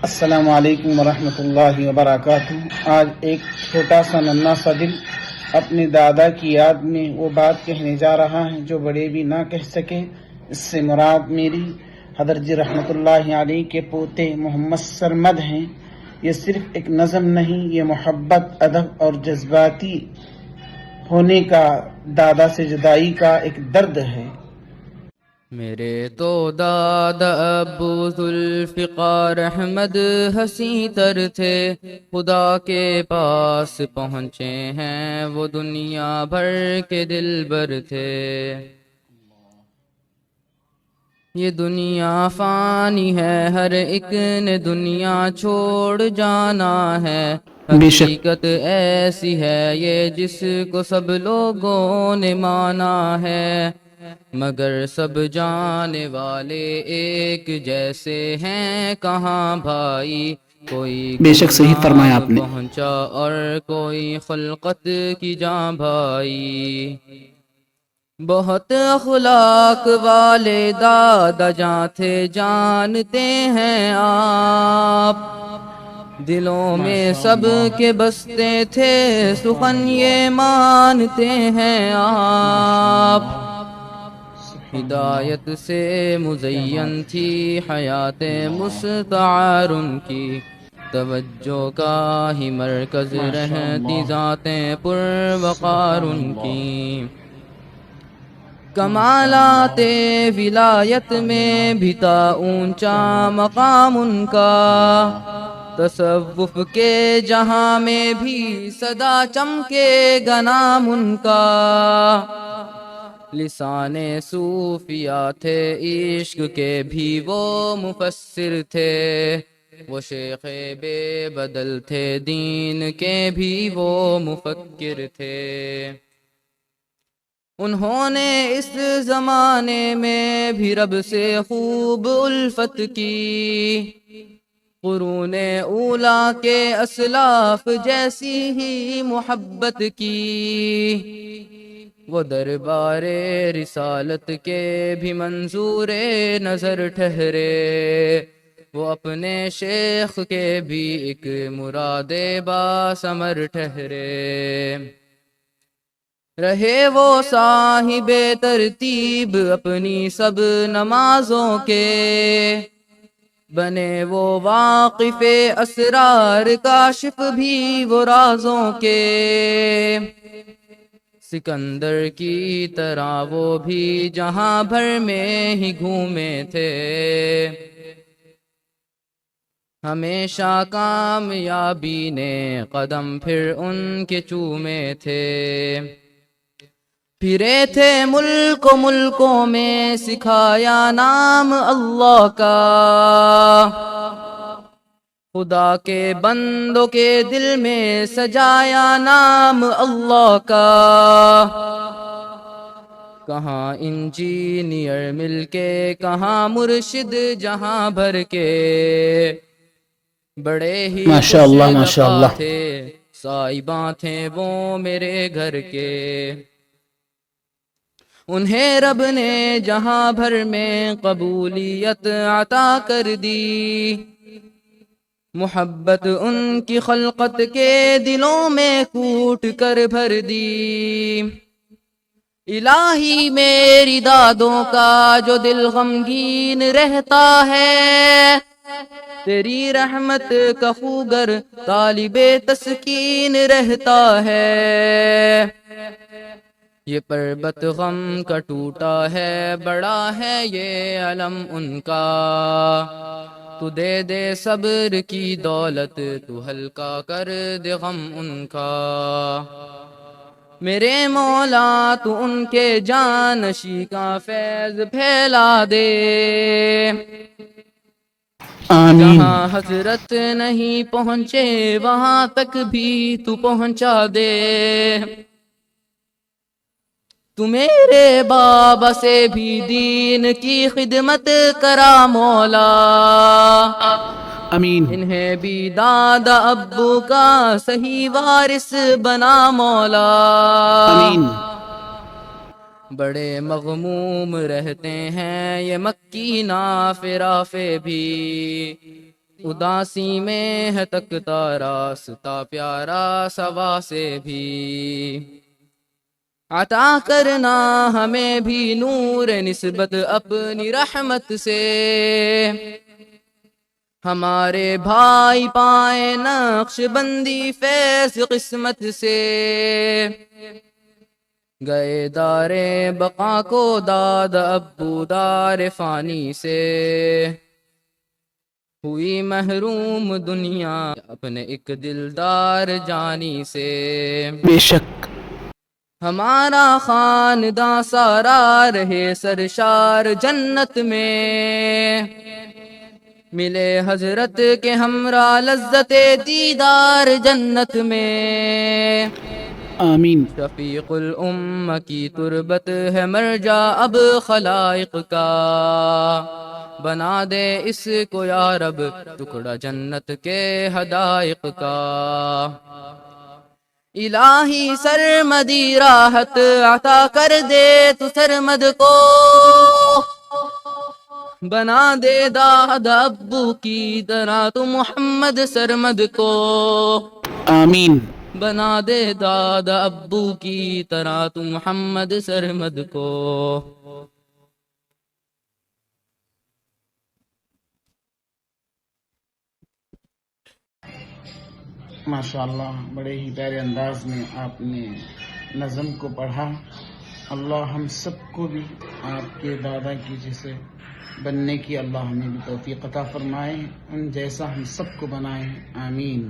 السلام علیکم ورحمۃ اللہ وبرکاتہ۔ آج ایک چھوٹا سا ننھا سا دل اپنے دادا کی یاد میں وہ بات کہنے جا رہا ہے جو بڑے بھی نہ کہہ سکے۔ اس سے مراد میری حضرت جی رحمۃ اللہ علیہ کے پوتے محمد سرمد ہیں۔ یہ صرف ایک نظم نہیں، یہ محبت، ادب اور جذباتی ہونے کا، دادا سے جدائی کا ایک درد ہے۔ میرے تو دادا ابو ذوالفقار احمد حسیں تر تھے، خدا کے پاس پہنچے ہیں وہ دنیا بھر کے دلبر تھے۔ یہ دنیا فانی ہے، ہر ایک نے دنیا چھوڑ جانا ہے، بے شک حقیقت ایسی ہے یہ جس کو سب لوگوں نے مانا ہے، مگر سب جانے والے ایک جیسے ہیں کہاں بھائی، کوئی بے شک صحیح فرمایا گمنام آپ نے۔ پہنچا اور کوئی خلقت کی جاں بھائی۔ بہت اخلاق والے دادا جاں تھے جانتے ہیں آپ، دلوں میں سب کے بستے تھے سخن یہ مانتے ہیں آپ، ہدایت سے مزین تھی حیات مستعار ان کی، توجہ کا ہی مرکز رہتی ذاتیں پروقار ان کی، کمالات ولایت میں بھی تھا اونچا مقام ان کا، تصوف کے جہاں میں بھی سدا چمکے گا نام ان کا، لسان صوفیہ تھے عشق کے بھی وہ مفسر تھے، وہ شیخ بے بدل تھے دین کے بھی وہ مفکر تھے، انہوں نے اس زمانے میں بھی رب سے خوب الفت کی، قرون اولا کے اسلاف جیسی ہی محبت کی، وہ دربار رسالت کے بھی منظور نظر ٹھہرے، وہ اپنے شیخ کے بھی ایک مراد باثمر ٹھہرے، رہے وہ صاحب ترتیب اپنی سب نمازوں کے، بنے وہ واقف اسرار کاشف بھی وہ رازوں کے، سکندر کی طرح وہ بھی جہاں بھر میں ہی گھومے تھے، ہمیشہ کامیابی نے قدم پھر ان کے چومے تھے، پھرے تھے ملک و ملکوں میں سکھایا نام اللہ کا، خدا کے بندوں کے دل میں سجایا نام اللہ کا، کہاں انجینئر مل کے کہاں مرشد جہاں بھر کے، بڑے ہی ماشاء خوش اللہ ماشاء لقا اللہ۔ تھے صاحباں تھے وہ میرے گھر کے، انہیں رب نے جہاں بھر میں قبولیت عطا کر دی، محبت ان کی خلقت کے دلوں میں کوٹ کر بھر دی، الہی میری دادوں کا جو دل غمگین رہتا ہے، تیری رحمت کا خوگر طالب تسکین رہتا ہے، یہ پربت غم کا ٹوٹا ہے بڑا ہے یہ علم ان کا، تو دے دے صبر کی دولت تو ہلکا کر دے غم ان کا، میرے مولا تو ان کے جانشی کا فیض پھیلا دے، آمین۔ جہاں حضرت نہیں پہنچے وہاں تک بھی تو پہنچا دے، تو میرے بابا سے بھی دین کی خدمت کرا مولا، امین۔ انہیں بھی دادا ابو کا صحیح وارث بنا مولا، امین۔ بڑے مغموم رہتے ہیں یہ مکی نافرافے بھی، اداسی میں ہے تکتا راستہ پیارا سوا سے بھی، عطا کرنا ہمیں بھی نور نسبت اپنی رحمت سے، ہمارے بھائی پائے نقش بندی فیض قسمت سے، گئے دار بقا کو داد ابو دار فانی سے، ہوئی محروم دنیا اپنے ایک دلدار جانی سے، بے شک ہمارا خاندان سارا رہے سرشار جنت میں، ملے حضرت کے ہمراہ لذت دیدار جنت میں، آمین۔ شفیق الامہ کی تربت ہے مرجع اب خلائق کا، بنا دے اس کو یا رب ٹکڑا جنت کے حدائق کا، الہی سرمدی راحت عطا کر دے تو سرمد کو، بنا دے داد ابو کی طرح تو محمد سرمد کو، آمین۔ بنا دے داد ابو کی طرح تو محمد سرمد کو۔ ماشاءاللہ بڑے ہی پیارے انداز میں آپ نے نظم کو پڑھا۔ اللہ ہم سب کو بھی آپ کے دادا کی جیسے بننے کی اللہ ہمیں بھی توفیق عطا فرمائے، ان جیسا ہم سب کو بنائے، آمین۔